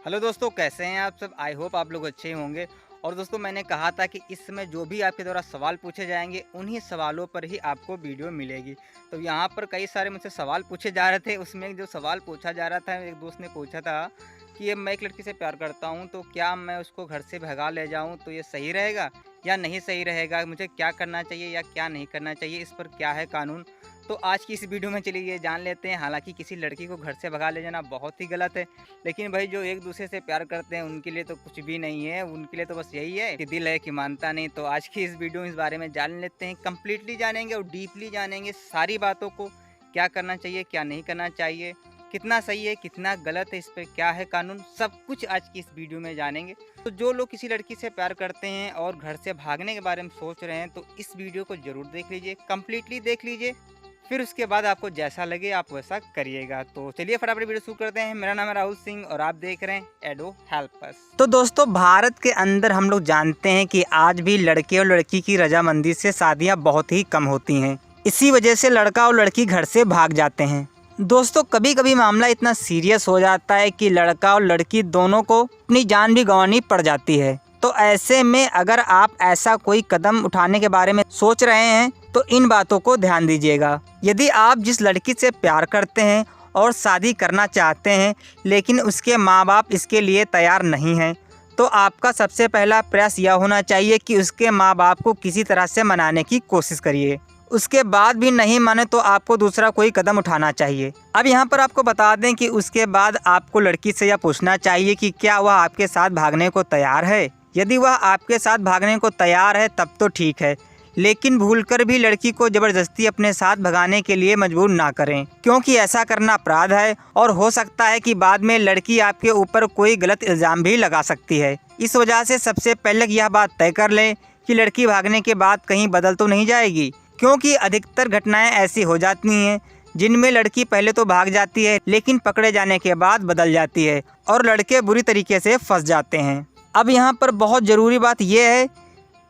Hello दोस्तों, कैसे हैं आप सब। आई होप आप लोग अच्छे ही होंगे। और दोस्तों, मैंने कहा था कि इस समय जो भी आपके द्वारा सवाल पूछे जाएंगे उन्हीं सवालों पर ही आपको वीडियो मिलेगी। तो यहाँ पर कई सारे मुझसे सवाल पूछे जा रहे थे। उसमें एक जो सवाल पूछा जा रहा था, एक दोस्त ने पूछा था कि ये मैं एक लड़की से प्यार करता हूँ, तो क्या मैं उसको घर से भगा ले जाऊँ तो ये सही रहेगा या नहीं सही रहेगा, मुझे क्या करना चाहिए या क्या नहीं करना चाहिए, इस पर क्या है कानून। तो आज की इस वीडियो में चलिए ये जान लेते हैं। हालांकि किसी लड़की को घर से भगा ले जाना बहुत ही गलत है, लेकिन भाई जो एक दूसरे से प्यार करते हैं उनके लिए तो कुछ भी नहीं है। उनके लिए तो बस यही है कि दिल है कि मानता नहीं। तो आज की इस वीडियो में इस बारे में जान लेते हैं, कंप्लीटली जानेंगे और डीपली जानेंगे सारी बातों को। क्या करना चाहिए, क्या नहीं करना चाहिए, कितना सही है, कितना गलत है, इस पर क्या है कानून, सब कुछ आज की इस वीडियो में जानेंगे। तो जो लोग किसी लड़की से प्यार करते हैं और घर से भागने के बारे में सोच रहे हैं तो इस वीडियो को जरूर देख लीजिए, कंप्लीटली देख लीजिए। फिर उसके बाद आपको जैसा लगे आप वैसा करिएगा। तो चलिए फटाफट वीडियो शुरू करते हैं। मेरा नाम है राहुल सिंह और आप देख रहे हैं एडो हेल्प अस। तो दोस्तों, भारत के अंदर हम लोग जानते हैं कि आज भी लड़के और लड़की की रजामंदी से शादियां बहुत ही कम होती हैं। इसी वजह से लड़का और लड़की घर से भाग जाते हैं। दोस्तों, कभी कभी मामला इतना सीरियस हो जाता है कि लड़का और लड़की दोनों को अपनी जान भी गंवानी पड़ जाती है। तो ऐसे में अगर आप ऐसा कोई कदम उठाने के बारे में सोच रहे हैं तो इन बातों को ध्यान दीजिएगा। यदि आप जिस लड़की से प्यार करते हैं और शादी करना चाहते हैं लेकिन उसके माँ बाप इसके लिए तैयार नहीं हैं, तो आपका सबसे पहला प्रयास यह होना चाहिए कि उसके माँ बाप को किसी तरह से मनाने की कोशिश करिए। उसके बाद भी नहीं माने तो आपको दूसरा कोई कदम उठाना चाहिए। अब यहाँ पर आपको बता दें कि उसके बाद आपको लड़की से यह पूछना चाहिए कि क्या वह आपके साथ भागने को तैयार है। यदि वह आपके साथ भागने को तैयार है तब तो ठीक है, लेकिन भूलकर भी लड़की को ज़बरदस्ती अपने साथ भगाने के लिए मजबूर ना करें, क्योंकि ऐसा करना अपराध है और हो सकता है कि बाद में लड़की आपके ऊपर कोई गलत इल्ज़ाम भी लगा सकती है। इस वजह से सबसे पहले यह बात तय कर लें कि लड़की भागने के बाद कहीं बदल तो नहीं जाएगी, क्योंकि अधिकतर घटनाएं ऐसी हो जाती हैं जिनमें लड़की पहले तो भाग जाती है लेकिन पकड़े जाने के बाद बदल जाती है और लड़के बुरी तरीके से फंस जाते हैं। अब यहाँ पर बहुत ज़रूरी बात यह है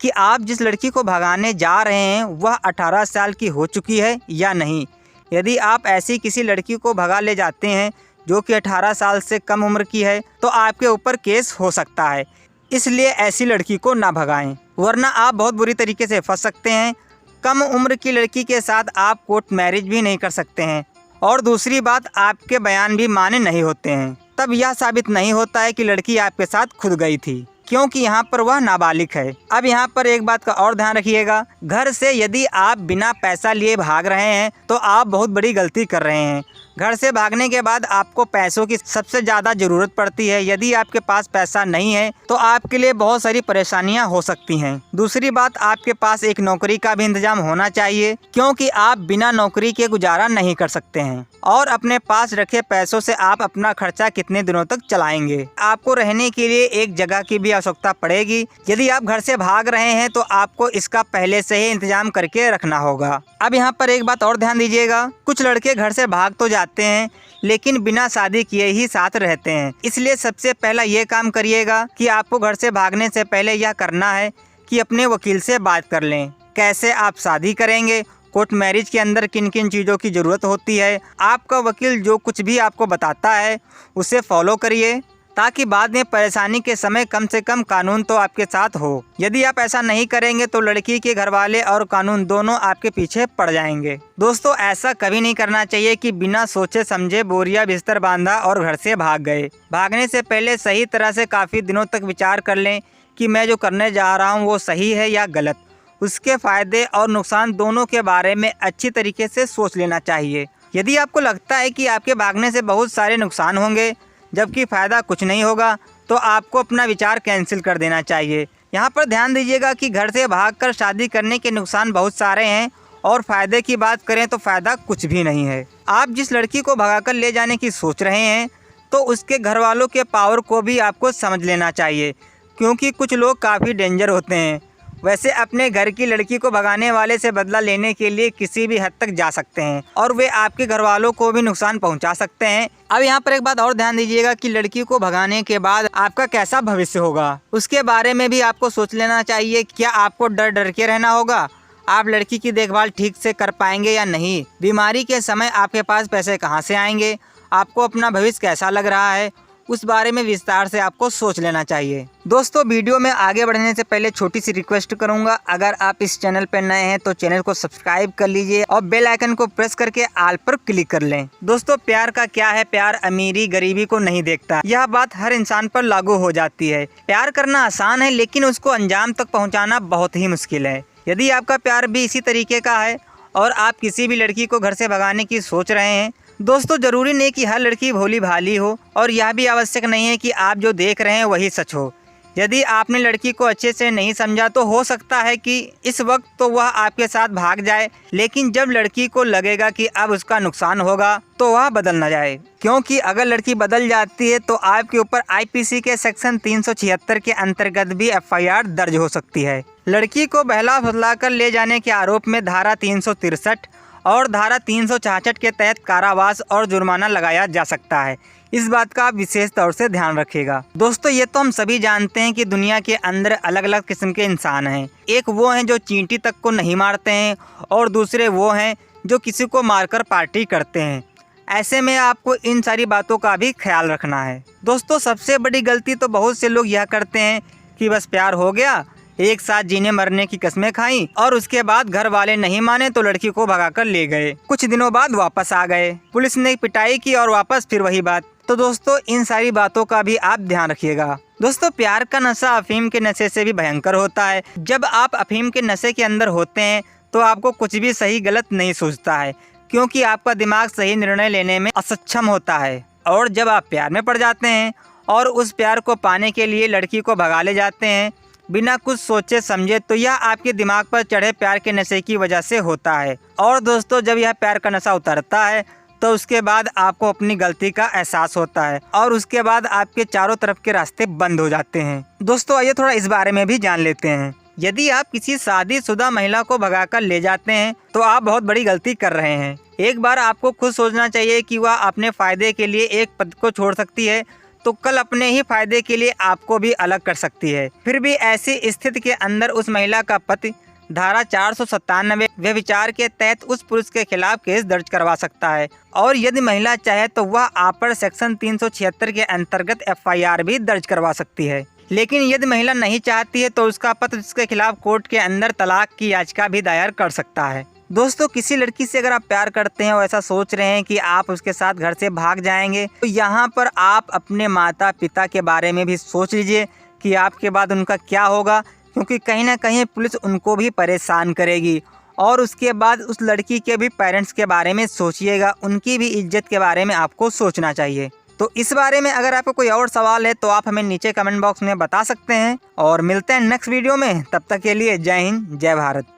कि आप जिस लड़की को भगाने जा रहे हैं वह 18 साल की हो चुकी है या नहीं। यदि आप ऐसी किसी लड़की को भगा ले जाते हैं जो कि 18 साल से कम उम्र की है तो आपके ऊपर केस हो सकता है। इसलिए ऐसी लड़की को ना भगाएं, वरना आप बहुत बुरी तरीके से फंस सकते हैं। कम उम्र की लड़की के साथ आप कोर्ट मैरिज भी नहीं कर सकते हैं और दूसरी बात, आपके बयान भी माने नहीं होते हैं। तब यह साबित नहीं होता है कि लड़की आपके साथ खुद गई थी, क्योंकि यहाँ पर वह नाबालिग है। अब यहाँ पर एक बात का और ध्यान रखिएगा, घर से यदि आप बिना पैसा लिए भाग रहे हैं तो आप बहुत बड़ी गलती कर रहे हैं। घर से भागने के बाद आपको पैसों की सबसे ज़्यादा ज़रूरत पड़ती है। यदि आपके पास पैसा नहीं है तो आपके लिए बहुत सारी परेशानियां हो सकती हैं। दूसरी बात, आपके पास एक नौकरी का भी इंतजाम होना चाहिए, क्योंकि आप बिना नौकरी के गुजारा नहीं कर सकते हैं। और अपने पास रखे पैसों से आप अपना खर्चा कितने दिनों तक चलाएंगे। आपको रहने के लिए एक जगह की भी आवश्यकता पड़ेगी। यदि आप घर से भाग रहे हैं तो आपको इसका पहले से ही इंतजाम करके रखना होगा। अब यहाँ पर एक बात और ध्यान दीजिएगा, कुछ लड़के घर से भाग तो जाते हैं लेकिन बिना शादी किए ही साथ रहते हैं। इसलिए सबसे पहला ये काम करिएगा कि आपको घर से भागने से पहले यह करना है कि अपने वकील से बात कर लें। कैसे आप शादी करेंगे, कोर्ट मैरिज के अंदर किन किन चीज़ों की ज़रूरत होती है, आपका वकील जो कुछ भी आपको बताता है उसे फॉलो करिए, ताकि बाद में परेशानी के समय कम से कम कानून तो आपके साथ हो। यदि आप ऐसा नहीं करेंगे तो लड़की के घर वाले और कानून दोनों आपके पीछे पड़ जाएंगे। दोस्तों, ऐसा कभी नहीं करना चाहिए कि बिना सोचे समझे बोरिया बिस्तर बांधा और घर से भाग गए। भागने से पहले सही तरह से काफ़ी दिनों तक विचार कर लें कि मैं जो करने जा रहा हूँ वो सही है या गलत। उसके फ़ायदे और नुकसान दोनों के बारे में अच्छी तरीके से सोच लेना चाहिए। यदि आपको लगता है कि आपके भागने से बहुत सारे नुकसान होंगे जबकि फ़ायदा कुछ नहीं होगा तो आपको अपना विचार कैंसिल कर देना चाहिए। यहाँ पर ध्यान दीजिएगा कि घर से भागकर शादी करने के नुकसान बहुत सारे हैं और फ़ायदे की बात करें तो फ़ायदा कुछ भी नहीं है। आप जिस लड़की को भगाकर ले जाने की सोच रहे हैं तो उसके घर वालों के पावर को भी आपको समझ लेना चाहिए, क्योंकि कुछ लोग काफ़ी डेंजर होते हैं। वैसे अपने घर की लड़की को भगाने वाले से बदला लेने के लिए किसी भी हद तक जा सकते हैं और वे आपके घर वालों को भी नुकसान पहुंचा सकते हैं। अब यहाँ पर एक बात और ध्यान दीजिएगा कि लड़की को भगाने के बाद आपका कैसा भविष्य होगा, उसके बारे में भी आपको सोच लेना चाहिए। क्या आपको डर डर के रहना होगा, आप लड़की की देखभाल ठीक से कर पाएंगे या नहीं, बीमारी के समय आपके पास पैसे कहाँ से आएंगे, आपको अपना भविष्य कैसा लग रहा है, उस बारे में विस्तार से आपको सोच लेना चाहिए। दोस्तों वीडियो में आगे बढ़ने से पहले छोटी सी रिक्वेस्ट करूंगा, अगर आप इस चैनल पर नए हैं तो चैनल को सब्सक्राइब कर लीजिए और बेल आइकन को प्रेस करके ऑल पर क्लिक कर लें। दोस्तों प्यार का क्या है, प्यार अमीरी गरीबी को नहीं देखता, यह बात हर इंसान पर लागू हो जाती है। प्यार करना आसान है लेकिन उसको अंजाम तक पहुँचाना बहुत ही मुश्किल है। यदि आपका प्यार भी इसी तरीके का है और आप किसी भी लड़की को घर से भगाने की सोच रहे हैं, दोस्तों जरूरी नहीं कि हर लड़की भोली भाली हो और यह भी आवश्यक नहीं है कि आप जो देख रहे हैं वही सच हो। यदि आपने लड़की को अच्छे से नहीं समझा तो हो सकता है कि इस वक्त तो वह आपके साथ भाग जाए, लेकिन जब लड़की को लगेगा कि अब उसका नुकसान होगा तो वह बदल न जाए, क्योंकि अगर लड़की बदल जाती है तो आपके ऊपर आईपीसी के सेक्शन 376 के अंतर्गत भी एफआईआर दर्ज हो सकती है। लड़की को बहला फुसला कर ले जाने के आरोप में धारा 363 और धारा 366 के तहत कारावास और जुर्माना लगाया जा सकता है। इस बात का आप विशेष तौर से ध्यान रखिएगा। दोस्तों ये तो हम सभी जानते हैं कि दुनिया के अंदर अलग अलग किस्म के इंसान हैं। एक वो हैं जो चींटी तक को नहीं मारते हैं और दूसरे वो हैं जो किसी को मारकर पार्टी करते हैं। ऐसे में आपको इन सारी बातों का भी ख्याल रखना है। दोस्तों सबसे बड़ी गलती तो बहुत से लोग यह करते हैं कि बस प्यार हो गया, एक साथ जीने मरने की कस्में खाई और उसके बाद घर वाले नहीं माने तो लड़की को भगाकर ले गए। कुछ दिनों बाद वापस आ गए, पुलिस ने पिटाई की और वापस फिर वही बात। तो दोस्तों इन सारी बातों का भी आप ध्यान रखिएगा। दोस्तों प्यार का नशा अफीम के नशे से भी भयंकर होता है। जब आप अफीम के नशे के अंदर होते हैं तो आपको कुछ भी सही गलत नहीं सोचता है, क्योंकि आपका दिमाग सही निर्णय लेने में असक्षम होता है। और जब आप प्यार में पड़ जाते हैं और उस प्यार को पाने के लिए लड़की को भगा ले जाते हैं बिना कुछ सोचे समझे, तो यह आपके दिमाग पर चढ़े प्यार के नशे की वजह से होता है। और दोस्तों जब यह प्यार का नशा उतरता है तो उसके बाद आपको अपनी गलती का एहसास होता है और उसके बाद आपके चारों तरफ के रास्ते बंद हो जाते हैं। दोस्तों आइए थोड़ा इस बारे में भी जान लेते हैं। यदि आप किसी शादीशुदा महिला को भगाकर ले जाते हैं तो आप बहुत बड़ी गलती कर रहे हैं। एक बार आपको खुद सोचना चाहिए कि वह अपने फायदे के लिए एक पद को छोड़ सकती है तो कल अपने ही फायदे के लिए आपको भी अलग कर सकती है। फिर भी ऐसी स्थिति के अंदर उस महिला का पति धारा 497 व्यभिचार के तहत उस पुरुष के खिलाफ केस दर्ज करवा सकता है और यदि महिला चाहे तो वह आप पर सेक्शन 376 के अंतर्गत एफआईआर भी दर्ज करवा सकती है। लेकिन यदि महिला नहीं चाहती है तो उसका पति उसके खिलाफ कोर्ट के अंदर तलाक की याचिका भी दायर कर सकता है। दोस्तों किसी लड़की से अगर आप प्यार करते हैं और ऐसा सोच रहे हैं कि आप उसके साथ घर से भाग जाएंगे तो यहाँ पर आप अपने माता पिता के बारे में भी सोच लीजिए कि आपके बाद उनका क्या होगा, क्योंकि कहीं ना कहीं पुलिस उनको भी परेशान करेगी। और उसके बाद उस लड़की के भी पेरेंट्स के बारे में सोचिएगा, उनकी भी इज्जत के बारे में आपको सोचना चाहिए। तो इस बारे में अगर आपको कोई और सवाल है तो आप हमें नीचे कमेंट बॉक्स में बता सकते हैं और मिलते हैं नेक्स्ट वीडियो में। तब तक के लिए जय हिंद जय भारत।